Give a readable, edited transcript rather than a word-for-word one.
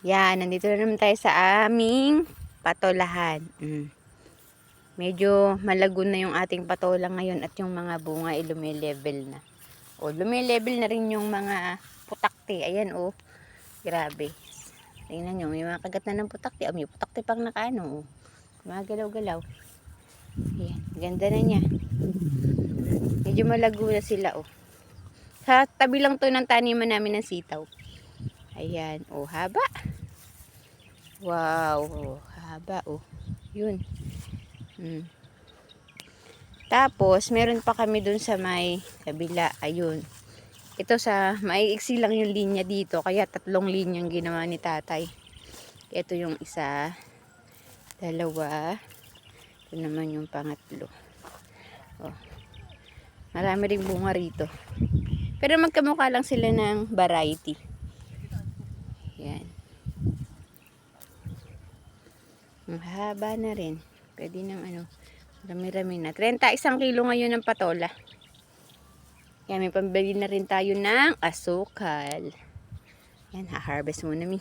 Yan, nandito na naman tayo sa aming patolahan. Medyo malago na yung ating patola ngayon at yung mga bunga ay lumilevel na. O, lumilevel na rin yung mga putakti. Ayan, o. Grabe. Tingnan nyo, may mga kagat na ng putakti. May putakti pang nakaano, o. Magalaw-galaw. Ayan, ganda na niya. Medyo malago na sila, o. Sa tabi lang to ng taniman namin ng sitaw. Ayan, o, haba. Wow, oh, haba, oh. Yun. Tapos, meron pa kami dun sa may kabila. Ayun. Ito sa, maiiksi lang yung linya dito. Kaya 3 linyang ginawa ni tatay. Ito yung isa. 2. Ito naman yung pangatlo. Oh. Marami ring bunga rito. Pero magkamukha lang sila ng variety. Yan. Ang haba na rin. Pwede ng ano, rami-rami na. 31 kilo ngayon ng patola. Yan, may pambili na rin tayo ng asukal. Yan, ha-harvest muna mi.